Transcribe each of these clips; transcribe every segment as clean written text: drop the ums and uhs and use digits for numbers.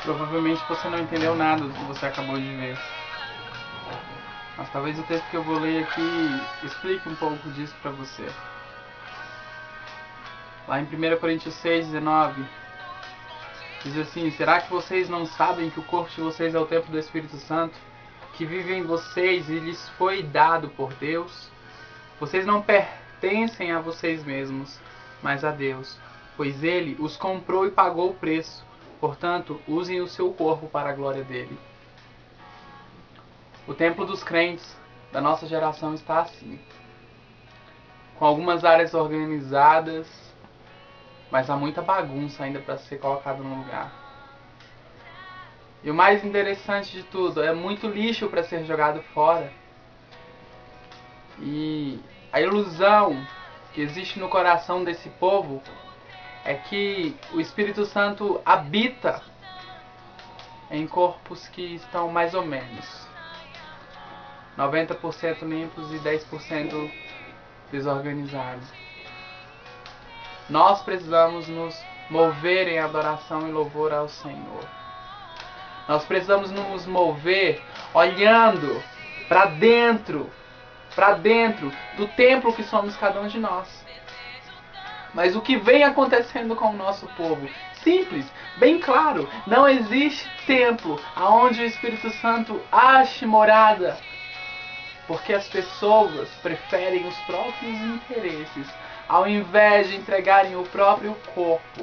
Provavelmente você não entendeu nada do que você acabou de ver. Mas talvez o texto que eu vou ler aqui explique um pouco disso para você. Lá em 1 Coríntios 6:19, diz assim: será que vocês não sabem que o corpo de vocês é o templo do Espírito Santo, que vive em vocês e lhes foi dado por Deus? Vocês não pertencem a vocês mesmos, mas a Deus, pois Ele os comprou e pagou o preço. Portanto, usem o seu corpo para a glória dele. O templo dos crentes da nossa geração está assim, com algumas áreas organizadas, mas há muita bagunça ainda para ser colocada no lugar. E o mais interessante de tudo, é muito lixo para ser jogado fora. E a ilusão que existe no coração desse povo é que o Espírito Santo habita em corpos que estão mais ou menos 90% limpos e 10% desorganizados. Nós precisamos nos mover em adoração e louvor ao Senhor. Nós precisamos nos mover olhando para dentro do templo que somos cada um de nós. Mas o que vem acontecendo com o nosso povo? Simples, bem claro. Não existe templo aonde o Espírito Santo ache morada. Porque as pessoas preferem os próprios interesses, ao invés de entregarem o próprio corpo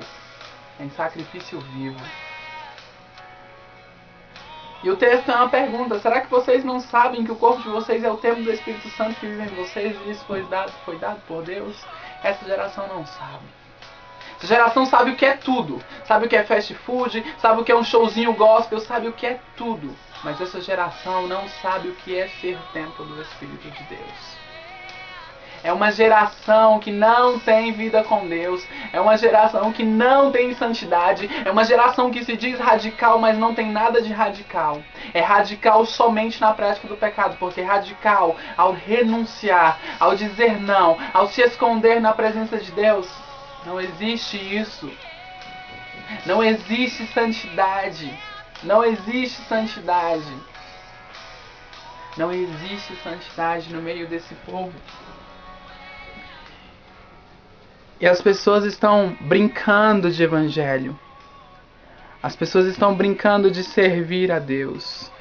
em sacrifício vivo. E o texto é uma pergunta: será que vocês não sabem que o corpo de vocês é o templo do Espírito Santo que vive em vocês e isso foi dado por Deus? Essa geração não sabe. Essa geração sabe o que é tudo. Sabe o que é fast food, sabe o que é um showzinho gospel, sabe o que é tudo. Mas essa geração não sabe o que é ser templo do Espírito de Deus. É uma geração que não tem vida com Deus. É uma geração que não tem santidade. É uma geração que se diz radical, mas não tem nada de radical. É radical somente na prática do pecado. Porque radical, ao renunciar, ao dizer não, ao se esconder na presença de Deus, não existe isso. Não existe santidade. Não existe santidade. Não existe santidade no meio desse povo. E as pessoas estão brincando de evangelho. As pessoas estão brincando de servir a Deus.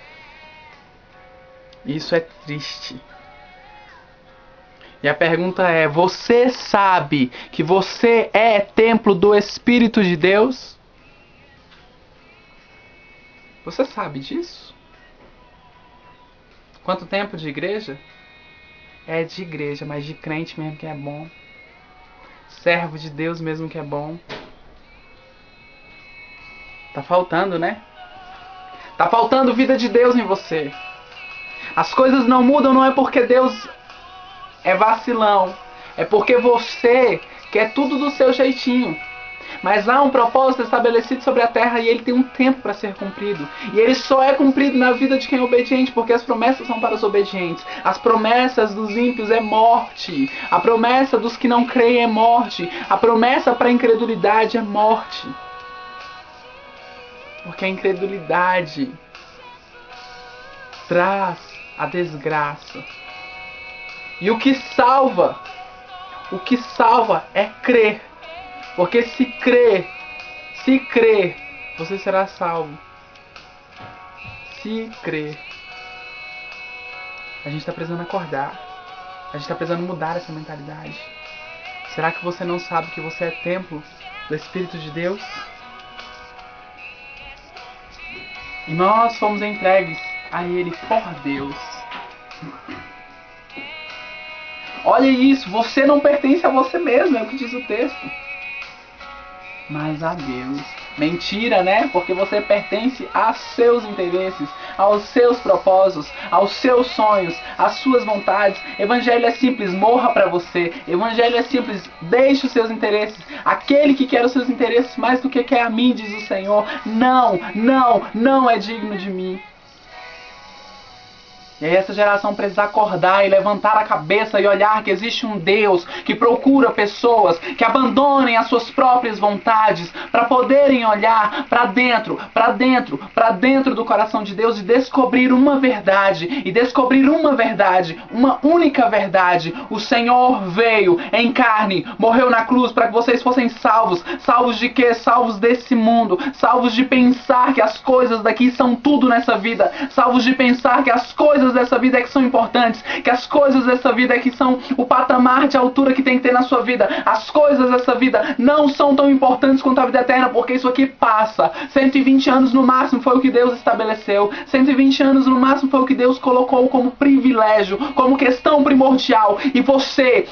Isso é triste. E a pergunta é: você sabe que você é templo do Espírito de Deus? Você sabe disso? Quanto tempo de igreja? É de igreja, mas de crente mesmo que é bom. Servo de Deus mesmo que é bom. Tá faltando, né? Tá faltando vida de Deus em você. As coisas não mudam não é porque Deus é vacilão. É porque você quer tudo do seu jeitinho. Mas há um propósito estabelecido sobre a terra e ele tem um tempo para ser cumprido. E ele só é cumprido na vida de quem é obediente, porque as promessas são para os obedientes. As promessas dos ímpios é morte. A promessa dos que não creem é morte. A promessa para a incredulidade é morte. Porque a incredulidade traz a desgraça. E o que salva é crer. Porque se crer, você será salvo. Se crer. A gente está precisando acordar. A gente está precisando mudar essa mentalidade. Será que você não sabe que você é templo do Espírito de Deus? E nós fomos entregues a Ele por Deus. Olha isso, você não pertence a você mesmo, é o que diz o texto. Mas a Deus. Mentira, né? Porque você pertence a seus interesses, aos seus propósitos, aos seus sonhos, às suas vontades. Evangelho é simples, morra para você. Evangelho é simples, deixe os seus interesses. Aquele que quer os seus interesses mais do que quer a mim, diz o Senhor, não é digno de mim. E aí essa geração precisa acordar e levantar a cabeça e olhar que existe um Deus que procura pessoas que abandonem as suas próprias vontades para poderem olhar para dentro, para dentro, para dentro do coração de Deus e descobrir uma verdade. E descobrir uma verdade, uma única verdade. O Senhor veio em carne, morreu na cruz para que vocês fossem salvos. Salvos de quê? Salvos desse mundo. Salvos de pensar que as coisas daqui são tudo nessa vida. Salvos de pensar que as coisas dessa vida é que são importantes, que as coisas dessa vida é que são o patamar de altura que tem que ter na sua vida. As coisas dessa vida não são tão importantes quanto a vida eterna, porque isso aqui passa. 120 anos no máximo foi o que Deus estabeleceu. 120 anos no máximo foi o que Deus colocou como privilégio, como questão primordial. E você,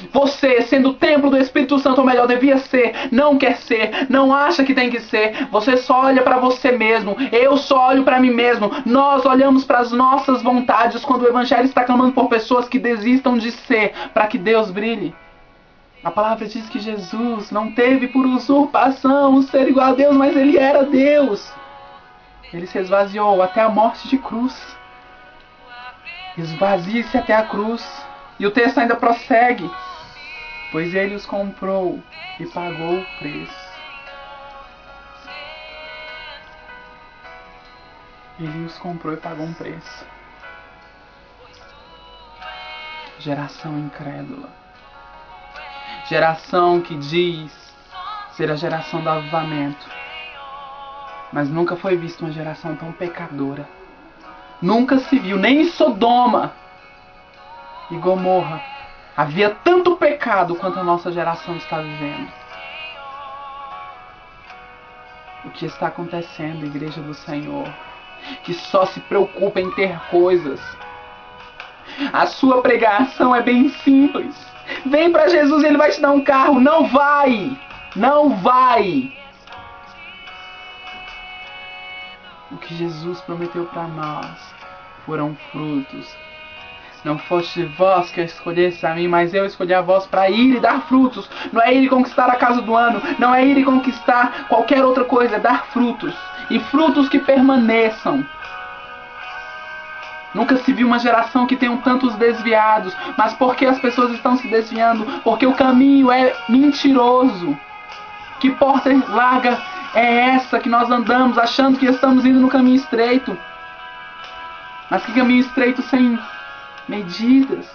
sendo o templo do Espírito Santo, ou melhor, devia ser, não quer ser, não acha que tem que ser. Você só olha para você mesmo. Eu só olho para mim mesmo. Nós olhamos para as nossas vontades quando o Evangelho está clamando por pessoas que desistam de ser, para que Deus brilhe. A palavra diz que Jesus não teve por usurpação o ser igual a Deus, mas Ele era Deus. Ele se esvaziou até a morte de cruz. Esvazie-se até a cruz. E o texto ainda prossegue. Pois Ele os comprou e pagou o preço. Ele os comprou e pagou um preço. Geração incrédula. Geração que diz ser a geração do avivamento. Mas nunca foi vista uma geração tão pecadora. Nunca se viu, nem em Sodoma e Gomorra havia tanto pecado quanto a nossa geração está vivendo. O que está acontecendo, Igreja do Senhor? Que só se preocupa em ter coisas. A sua pregação é bem simples. Vem para Jesus e Ele vai te dar um carro. Não vai. Não vai. O que Jesus prometeu para nós foram frutos. Não foste vós que escolhesse a mim, mas eu escolhi a vós para ir e dar frutos. Não é ir e conquistar a casa do ano. Não é ir e conquistar qualquer outra coisa. É dar frutos. E frutos que permaneçam. Nunca se viu uma geração que tenha tantos desviados. Mas por que as pessoas estão se desviando? Porque o caminho é mentiroso. Que porta larga é essa que nós andamos achando que estamos indo no caminho estreito? Mas que caminho estreito sem medidas?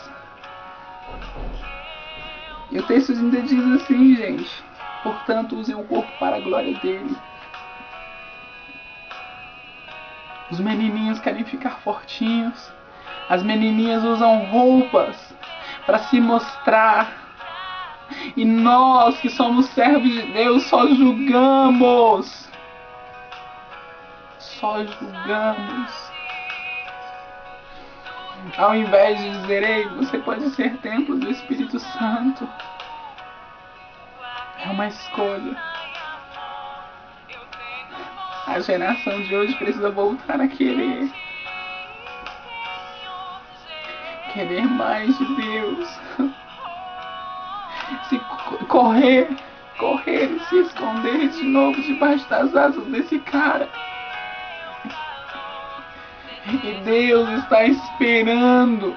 E o texto ainda diz assim, gente. Portanto, usem o corpo para a glória dele. Os menininhos querem ficar fortinhos. As menininhas usam roupas para se mostrar. E nós que somos servos de Deus só julgamos. Só julgamos. Ao invés de dizer, ei, você pode ser templo do Espírito Santo. É uma escolha. A geração de hoje precisa voltar a querer. Querer mais de Deus. Se correr e se esconder de novo debaixo das asas desse cara. E Deus está esperando.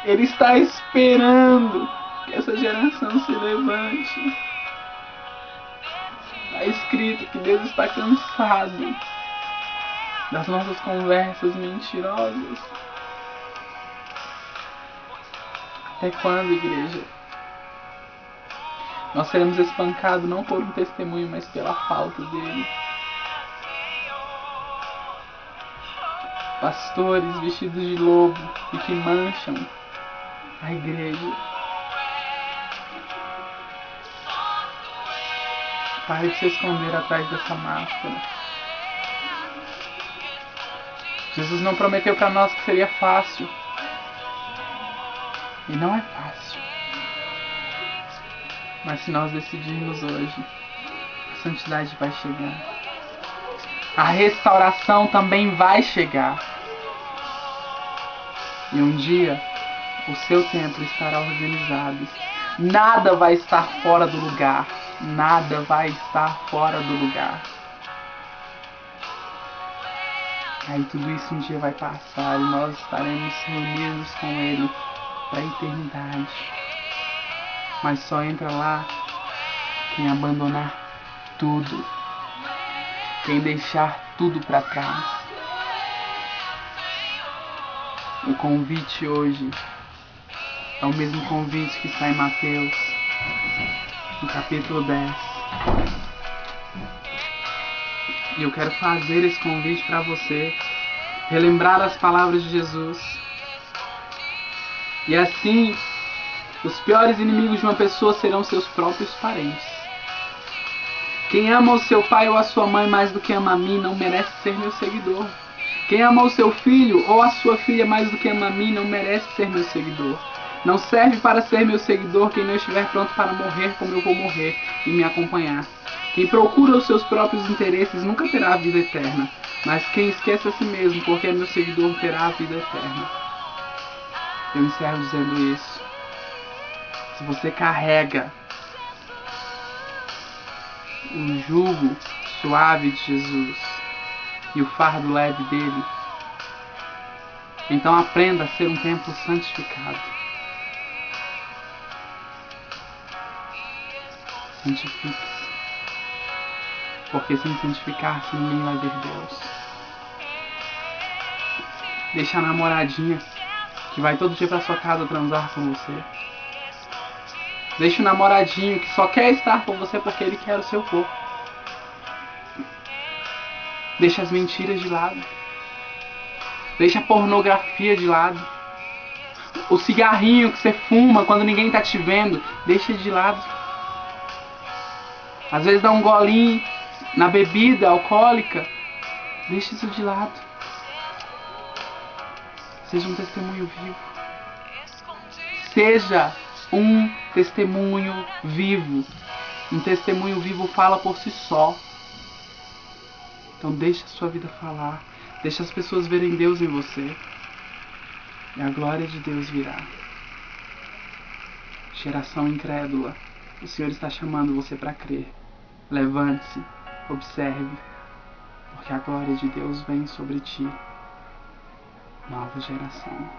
Ele está esperando que essa geração se levante. Está escrito que Deus está cansado das nossas conversas mentirosas. Até quando, igreja? Nós seremos espancados não por um testemunho, mas pela falta dele. Pastores vestidos de lobo e que mancham a igreja. Pare de se esconder atrás dessa máscara. Jesus não prometeu para nós que seria fácil. E não é fácil. Mas se nós decidirmos hoje, a santidade vai chegar. A restauração também vai chegar. E um dia, o seu templo estará organizado. Nada vai estar fora do lugar. Nada vai estar fora do lugar. Aí tudo isso um dia vai passar e nós estaremos reunidos com Ele para a eternidade. Mas só entra lá quem abandonar tudo, quem deixar tudo para trás. O convite hoje é o mesmo convite que está em Mateus, no capítulo 10. E eu quero fazer esse convite para você, relembrar as palavras de Jesus. E assim, os piores inimigos de uma pessoa serão seus próprios parentes. Quem ama o seu pai ou a sua mãe mais do que ama a mim não merece ser meu seguidor. Quem ama o seu filho ou a sua filha mais do que ama a mim não merece ser meu seguidor. Não serve para ser meu seguidor quem não estiver pronto para morrer como eu vou morrer e me acompanhar. Quem procura os seus próprios interesses nunca terá a vida eterna, mas quem esquece a si mesmo porque é meu seguidor terá a vida eterna. Eu encerro dizendo isso. Se você carrega o jugo suave de Jesus e o fardo leve dele, então aprenda a ser um templo santificado. Santifique-se, porque sem santificar-se ninguém vai ver Deus. Deixa a namoradinha que vai todo dia pra sua casa transar com você. Deixa o namoradinho que só quer estar com você porque ele quer o seu corpo. Deixa as mentiras de lado. Deixa a pornografia de lado. O cigarrinho que você fuma quando ninguém tá te vendo, deixa de lado. Às vezes dá um golinho na bebida alcoólica, deixa isso de lado. Seja um testemunho vivo. Seja um testemunho vivo. Um testemunho vivo fala por si só. Então deixa a sua vida falar. Deixa as pessoas verem Deus em você. E a glória de Deus virá. Geração incrédula, o Senhor está chamando você para crer. Levante-se, observe, porque a glória de Deus vem sobre ti. Nova geração.